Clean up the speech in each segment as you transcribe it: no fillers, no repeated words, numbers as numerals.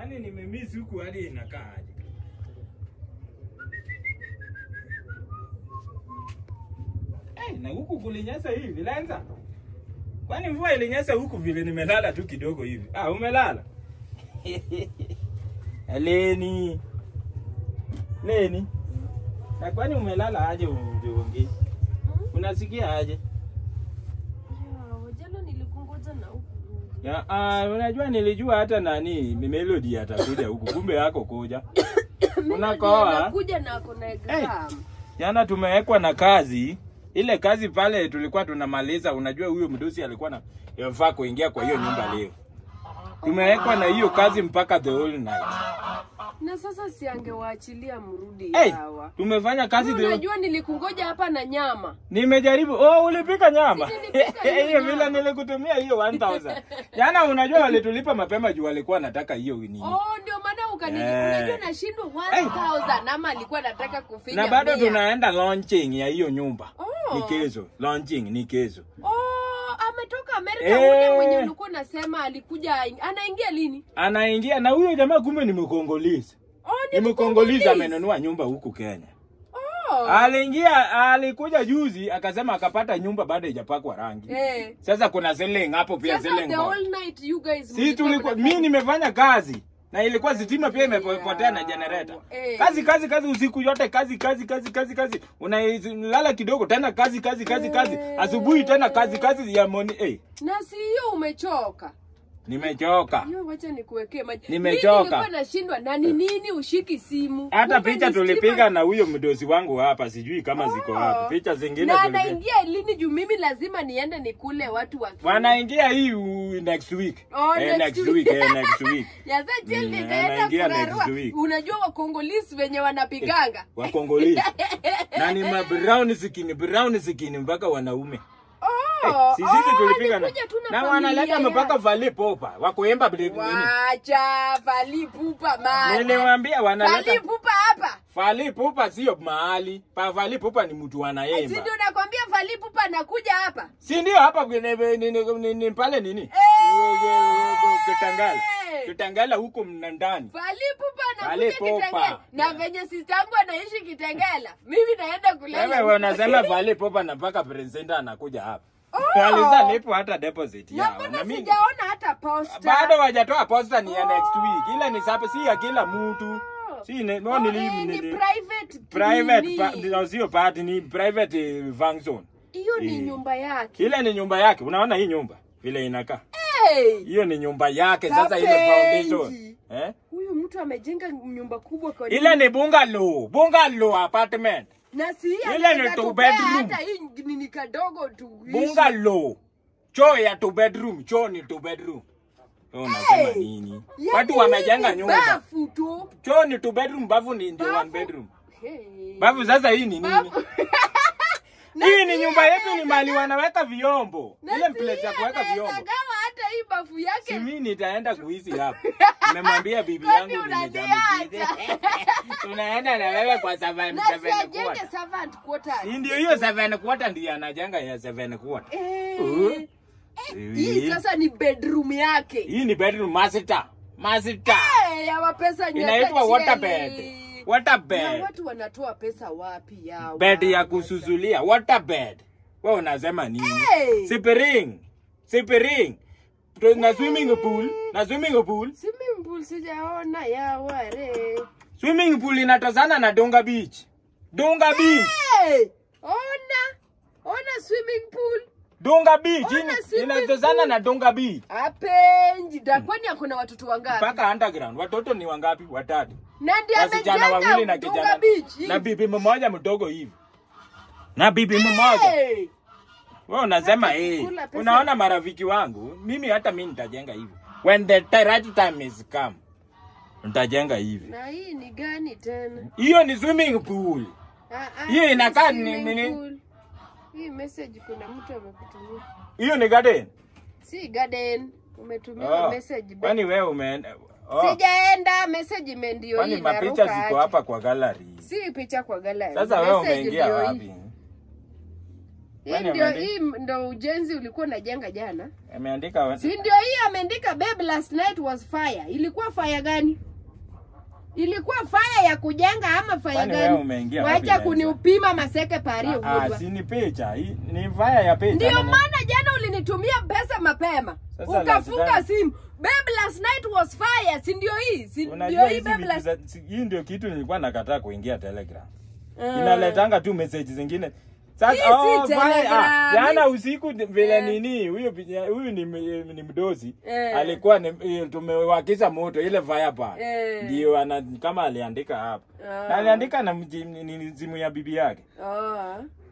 Kwani nimemiss huku hadi inakaa aje? Na huku kulinyesha hivi Lenza. Kwani mvua ilinyesha huku vile nimelala tu kidogo hivi. Umelala? Leni. Na kwani umelala aje uongee? Unasikia aje? Jana nilikungoja na huku. Unajua nilijua hata nani Melody atakuja huku. Kumbe yako kuja. Unakoa? Anakuja na ako na exam. Jana tumewekwa na kazi. Ile kazi pale tulikuwa tunamaliza, unajua huyo mdosi alikuwa yafaa kuingia kwa hiyo nyumba leo. Tumewekwa na hiyo kazi mpaka the whole night. Na sasa siangewaachilia mrudi hawa. Tumefanya kazi leo. Unajua nilikungoja hapa na nyama. Nimejaribu. Ulipika nyama. Hiyo vile nilikutumia hiyo 1000. Jana unajua walitulipa mapema juu walikuwa nataka hiyo nini. Ndio maana unajua nashindwa 1000 ama alikuwa anataka kufinya. Na bado tunaenda launching ya hiyo nyumba. Ni kesho. Launching ni kesho. Ametoka Amerika ule mwenye ulikuwa unasema alikuja anaingia lini? Anaingia na huyo jamaa kumbe ni Mkongolezi. Ni Mkongolezi amenunua nyumba huku Kenya. Alikuja juzi akasema akapata nyumba bado haijapakwa rangi. Sasa kuna selling hapo pia selling. The whole night you guys mimi nimefanya kazi. Na ilikuwa zitima pia imepotea na generator. Kazi usiku yote kazi. Unalala kidogo tena kazi. Asubuhi tena kazi ya moni. Na si hiyo umechoka. Nimechoka. Wacha nikuwekee maji. Nimechoka. Nilikuwa nashindwa na nini ushiki simu. Hata picha tulipiga na huyo mdosi wangu hapa sijui kama ziko wapi. Picha zingine tulipiga. Na anaingia lini juu mimi lazima niende nikule watu wa. Wanaingia hii next week. Next week. Ya sasa chini nitaenda unajua Wakongolezi wenye wanapiganga. Wakongolezi. Na ni brown skin mpaka wanaume. Sisi tulipiga na wanaleta mpaka Fally Ipupa wakuimba nini? Wacha Fally Ipupa mali. Niliwaambia wanaleta Fally Ipupa hapa. Fally Ipupa sio mahali. Fally Ipupa ni mtu anaimba. Si ndio nakwambia Fally Ipupa anakuja hapa. Si ndio hapa ni pale nini? Kitangala huko ndani. Fally Ipupa anakuja Kitengela. Na venye sistangu anaishi Kitengela. Mimi naenda kulala. Wewe unasema Fally Ipupa na mpaka president anakuja hapa. Waliza lipo hata deposit yao. Na mimi sijaona hata poster. Bado hawajatoa poster ni ya next week. Ile ni sape si ya kila mtu. Si ni private sio party ni private function. Hiyo ni nyumba yake. Ile ni nyumba yake. Unaona hii nyumba vile inakaa. Hiyo ni nyumba yake sasa ile foundation. Huyu mtu amejenga nyumba kubwa kwa ile ni bungalow apartment. Na si ile ni 2 bedroom. Hata hii ni kadogo tu. Bungalow. Choo ya 2 bedroom, choo ni 2 bedroom. Unasema nini? Watu wamejenga nyumba. Bafu tu. Choo ni 2 bedroom, bafu ni 1 bedroom. Bafu sasa hii ni nini? Hii ni nyumba yetu ni mali wanaweka vyombo. Ile place ya kuweka vyombo. Hata hii bafu yake. Si mimi nitaenda kuishi hapa. Nimemwambia bibi yangu nimejamii. Tunaenda na wewe kwa 7 quarters. Ndio hiyo 7 quarters ndio anajenga ya 7 quarters. Hii sasa ni bedroom yake. Hii ni bedroom master. Ya pesa nyingi. Inaitwa waterbed. Na watu wanatoa pesa wapi yao? Bed ya kusuzulia, waterbed. Wewe unasema nini? Sippering. Na swimming pool. Swimming pool sijaona ya wale. Swimming pool inatazana na Dunga Beach. Ona swimming pool. Dunga Beach inatazana na Dunga Beach. Apenji, kwani hakuna watoto wangapi? Paka underground. Watoto ni wangapi? 3. Na ndiye amejenga na Dunga Beach. Na bibi mmoja mdogo hivi. Wewe unasema unaona marafiki wangu, hata mimi nitajenga hivi. When the right time is come, nitajenga hivi. Na hii ni gani tena? Hiyo ni swimming pool. Hiyo inakaa nini? Hii message kuna mtu amekutumia. Hiyo ni garden. Si garden. Umetumia message. Kwani wewe umeenda? Sijaenda, message ndio hii. Kwani mapicha ziko hapa kwa gallery? Si picha kwa gallery. Sasa wewe umeingia wapi? Ndio hii ndio ujenzi ulikuwa unajenga jana. Ameandika. Si ndio hii ameandika babe last night was fire. Ilikuwa fire gani? Ilikuwa fire ya kujenga ama fire gani? Wacha kuniupima maseke pari ugodwa. Si ni picha. Ni fire ya picha. Ndio maana jana ulinitumia pesa mapema. Ukafunga simu. Babe last night was fire. Si ndio hii? Si ndio hii babe last. Hii ndio kitu nilikuwa nakataa kuingia Telegram. Inaletanga tu message zingine. Sasa jana usiku vile nini huyu ni mdozi alikuwa tumewakisha moto ile fire bar ndio kama aliandika hapa aliandika na simu ya bibi yake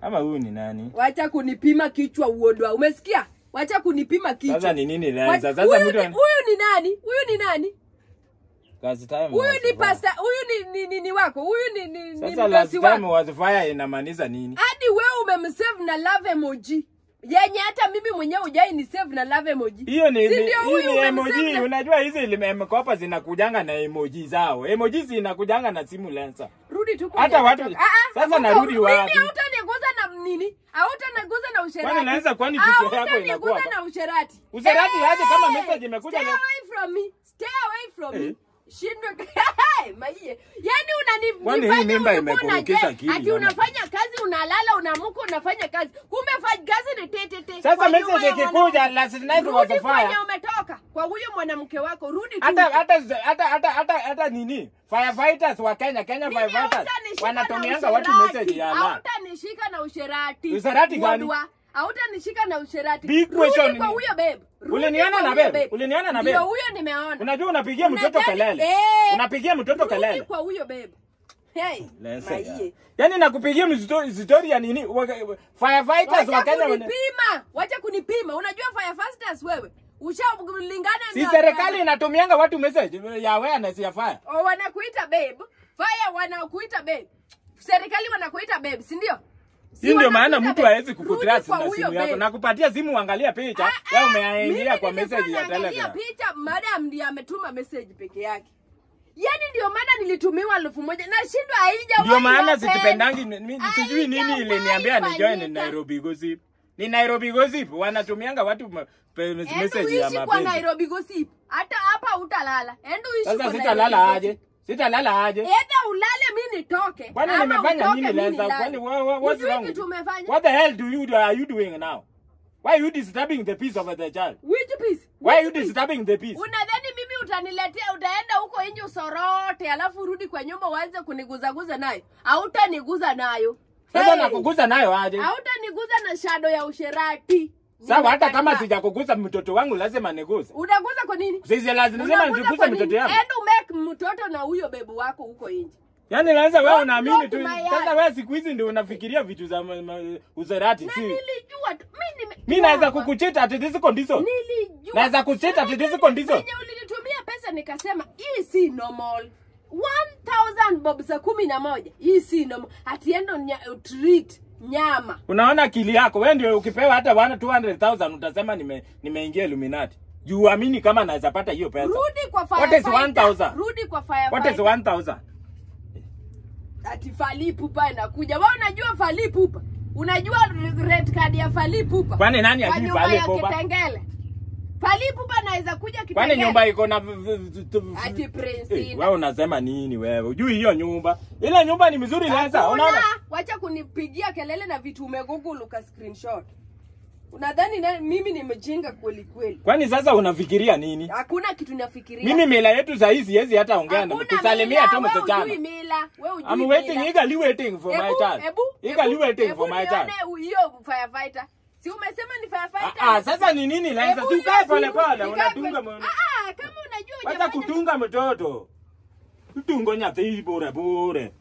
ama huyu ni nani? Wacha kunipima kichwa uodwa, umesikia? Wacha kunipima kichwa. Sasa ni nini lenza? Sasa huyu ni nani? Huyu ni nani? Kazi time. Huyu ni pasta, huyu ni wako. Huyu ni sasa last time was fire inamaanisha nini? Hadi wewe umemsave na love emoji. Yenye hata mimi mwenyewe hujai ni save na love emoji. Hiyo ni emoji. Unajua hizi imekopa zinakujanga na emoji zao. Emoji zinakujanga na simu lensa. Rudi tu kwa. Hata watu sasa narudi wapi? Mimi hautaniguza na nini? Hautaniguza na usherati. Kwani lensa kwani kitu yako inakuwa? Hautaniguza na usherati. Usherati aje kama message imekuja leo? Stay away from me. Stay away from me. Shindwe maiye. Yaani unanifanya imekurukisha akili. Ati unafanya kazi unalala unaamka unafanya kazi. Kumbe kazi ni tete. Sasa message ikikuja last night was fire. Rudi umetoka kwa huyo mwanamke wako rudi tu. Hata nini? Firefighters wa Kenya firefighters wanatumianga watu message ya Allah. Hautanishika na usherati. Usherati gani? Hautanishika na usherati. Big question. Kwa huyo babe. Uliniona na babe? Uliniona na babe? Ndio huyo nimeona. Unajua unapigia mtoto kelele. Unapigia mtoto kelele. Kwa huyo babe. Hey, maiye. Yaani nakupigia story ya nini? Firefighters wa Kenya wacha kunipima. Unajua firefighters wewe? Ushalingana na si serikali inatumianga watu message ya awareness ya fire. Wanakuita babe. Fire wanakuita babe. Serikali wanakuita babe, si ndio? Si ndio maana mtu hawezi kukutrace na simu yako na kupatia simu uangalia picha. Wewe umeingia kwa message ya Telegram. Angalia picha, madam ndiye ametuma message peke yake. Yaani ndio maana nilitumiwa 1000 na shindwa haija. Ndio maana sikipendangi sijui nini ile niambia ni join Nairobi Gossip. Ni Nairobi Gossip wanatumianga watu message ya mapenzi. Kwa Nairobi Gossip. Hata hapa utalala. Endo ishi kwa Nairobi. Sasa sitalala aje? Sitalala aje? Eda ulale mimi nitoke. Kwani nimefanya nini lenza? Kwani what's wrong? What the hell are you doing now? Why are you disturbing the peace of the child? Which peace? Why are you disturbing the peace? Unadhani mimi utaniletea utaenda huko nje usorote alafu rudi kwa nyumba uanze kuniguzaguza nayo? Hautaniguza nayo. Sasa nakuguza nayo aje? Hautaniguza na shadow ya usherati. Sawa hata kama sijakuguza mtoto wangu lazima niguze. Unaguza kwa nini? Sisi lazima niguze mtoto yangu. Endo make mtoto na huyo bebu wako huko nje. Yaani lazima wewe unaamini tu. Sasa wewe siku hizi ndio unafikiria vitu za usherati si. Nilijua tu. Mimi naweza kukuchita at this condition. Nilijua. Naweza kuchita at this condition. Wenye ulinitumia pesa nikasema hii si normal. 1000 bob za 11. Hii si normal. Atiendo treat nyama. Unaona akili yako wewe ndio ukipewa hata 200,000 utasema nimeingia Illuminati. Juu amini kama naweza pata hiyo pesa. Rudi kwa fire. What is 1000? Rudi kwa fire. What is 1000? Ati Fally Ipupa inakuja. Wewe unajua Fally Ipupa? Unajua red card ya Fally Ipupa? Kwani nani ajui Fally Ipupa? Fally Ipupa anaweza kuja Kitengele. Kwani nyumba iko na ati Prince. Wewe unasema nini wewe? Unajui hiyo nyumba? Ile nyumba ni mzuri lenza. Unaona? Wacha kunipigia kelele na vitu umegoogle uka screenshot. Unadhani mimi nimejinga kweli kweli? Kwani sasa unafikiria nini? Hakuna kitu nafikiria. Mimi mila yetu saa hizi siwezi hata ongea na kusalimia tu mtoto wangu. Wewe mila, wewe hujui. I'm waiting for my child. Waiting for my child. Hiyo firefighter. Si umesema ni firefighter? Sasa ni nini lenza? Tukae pole pole unatunga kama unajua wacha kutunga mtoto. Utungo nyathi bure.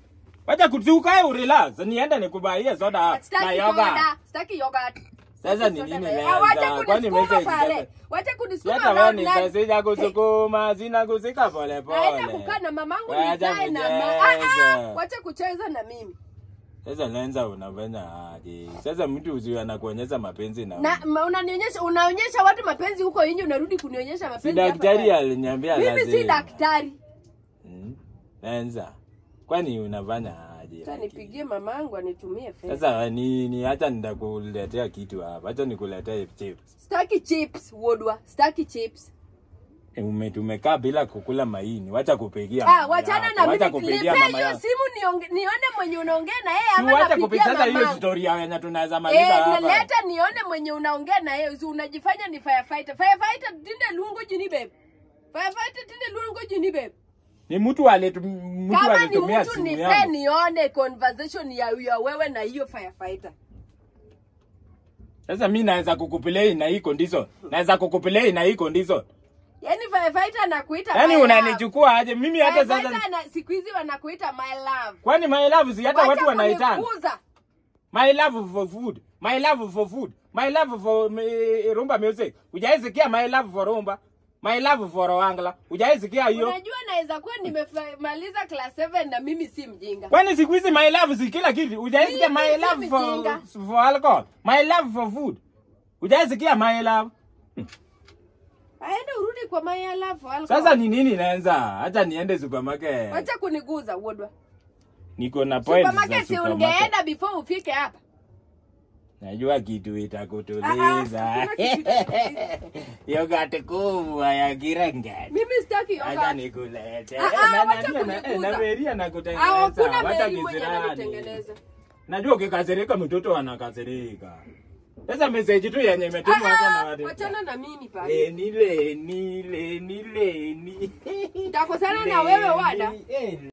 Wacha kutukae urelax. Niende nikubaie soda na yoga. Sitaki yoga. Sasa ni nini lenza? Kwani message pale. Wacha kunisukuma. Hata wewe ni message yako sukuma, zina kusika pole pole. Naenda kukaa na mamangu nizae na wacha kucheza na mimi. Sasa lenza unafanya aje? Sasa mtu usiwe anakuonyesha mapenzi na unaonyesha watu mapenzi huko nje unarudi kunionyesha mapenzi hapa. Daktari aliniambia lazima. Mimi si daktari. Lenza. Kwani unafanya aje? nikwambie. Sasa nipigie mamangu anitumie fedha. Sasa ni acha nitakuletea kitu hapa. Acha nikuletee chips. Sitaki chips, Wodwa. Sitaki chips. Tumekaa bila kukula maini. Wacha kupigia. Wachana na mimi. Nipe hiyo simu nione mwenye unaongea na yeye ama napigia mama. Wacha kupita hiyo story yao yenye tunaweza maliza hapa. Leta nione mwenye unaongea na yeye. Unajifanya ni firefighter. Firefighter tinde lungu jini babe. Firefighter tinde lungu jini babe. Ni mtu alitumia simu yangu. Nipe nione conversation ya wewe na hiyo firefighter. Sasa mimi naweza kukuplay na hii condition. Naweza kukuplay na hii condition. Yaani firefighter anakuita. Yaani unanichukua aje? Mimi hata sasa siku hizi wanakuita my love. Kwani my love si hata watu wanaitana? My love for food. My love for food. My love for rumba music. Hujaisikia my love for rumba? My love for Wangla. Hujaisikia hiyo? Unajua naweza kuwa nimemaliza class 7 na mimi si mjinga. Kwani siku hizi my love si kila kitu? Hujaisikia my love for alcohol? My love for food. Hujaisikia my love? Aende urudi kwa my love for alcohol. Sasa ni nini naanza? Acha niende supermarket. Acha kuniguza Wodwa. Niko na point za supermarket. Si ungeenda before ufike hapa. Najua kitu itakutuliza. Yogurt kubwa ya Kiranga. Mimi sitaki yogurt. Acha nikulete. Na Beria nakutengeneza. Wacha kutengeneza. Najua ukikasirika mtoto anakasirika. Sasa message tu yenye imetumwa hapa na watu. Wachana na mimi pale. Ni. Nitakosana na wewe Wada.